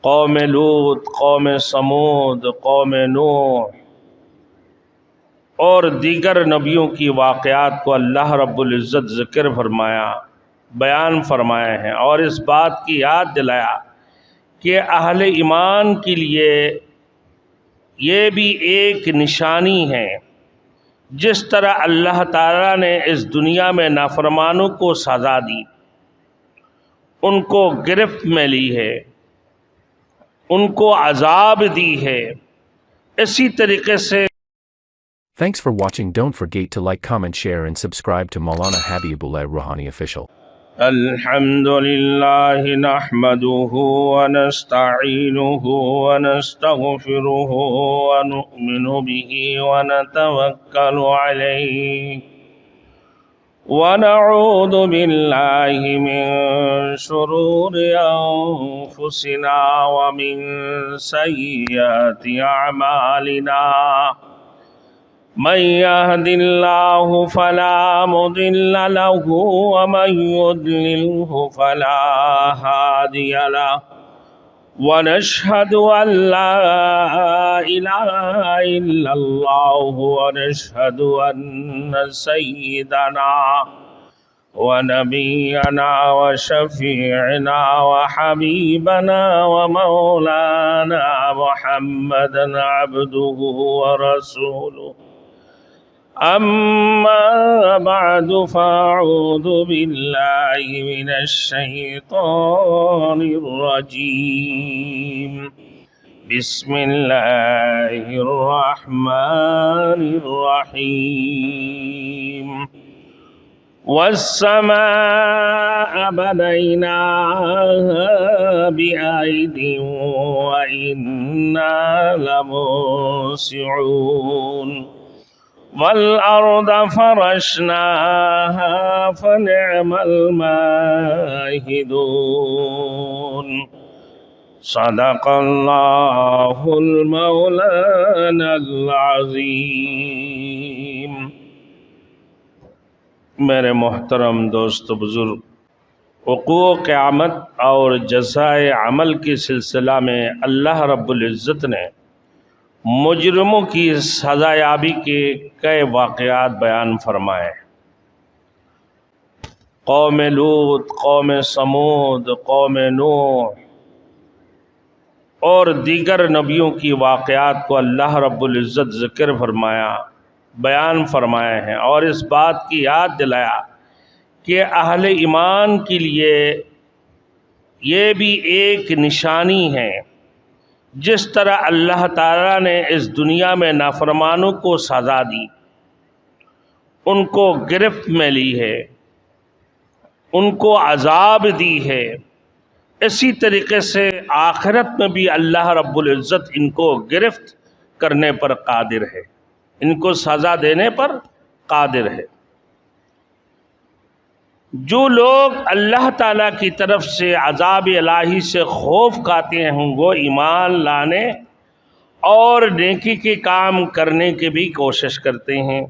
قوم لوط، قوم سمود، قوم نوح اور دیگر نبیوں کی واقعات کو اللہ رب العزت ذکر فرمایا، بیان فرمائے ہیں، اور اس بات کی یاد دلایا کہ اہل ایمان کے لیے یہ بھی ایک نشانی ہے۔ جس طرح اللہ تعالیٰ نے اس دنیا میں نافرمانوں کو سزا دی، ان کو گرفت میں لی ہے، ان کو عذاب دی ہے، اسی طریقے سے Thanks for watching. Don't forget to like, comment, share and subscribe to Maulana Habibullah Rouhani Official. الحمد لله نحمده ونستعينه ونستغفره ونؤمن به ونتوكل عليه ونعوذ بالله من شرور أنفسنا ومن سيئات أعمالنا من يهد الله فلا مضل له ومن يضلله فلا هادي له ونشهد أن لا إله إلا الله ونشهد أن سيدنا ونبينا وشفيعنا وحبيبنا ومولانا محمدا عبده ورسوله أما بعد فأعوذ بالله من الشيطان الرجيم بسم الله الرحمن الرحيم والسماء بنيناها بأيد وإنا لموسعون والأرض فرشناها فنعم الماهدون صدق الله المولانا العظيم۔ میرے محترم دوست بزرگ، حقوق عامت اور جزائے عمل کے سلسلہ میں اللہ رب العزت نے مجرموں کی سزا یابی کے کئی واقعات بیان فرمائے۔ قوم لوط، قوم سمود، قوم نوح اور دیگر نبیوں کی واقعات کو اللہ رب العزت ذکر فرمایا، بیان فرمائے ہیں، اور اس بات کی یاد دلایا کہ اہل ایمان کے لیے یہ بھی ایک نشانی ہے۔ جس طرح اللہ تعالیٰ نے اس دنیا میں نافرمانوں کو سزا دی، ان کو گرفت میں لی ہے، ان کو عذاب دی ہے، اسی طریقے سے آخرت میں بھی اللہ رب العزت ان کو گرفت کرنے پر قادر ہے، ان کو سزا دینے پر قادر ہے۔ جو لوگ اللہ تعالیٰ کی طرف سے عذاب الہی سے خوف کھاتے ہیں، وہ ایمان لانے اور نیکی کے کام کرنے کی بھی کوشش کرتے ہیں۔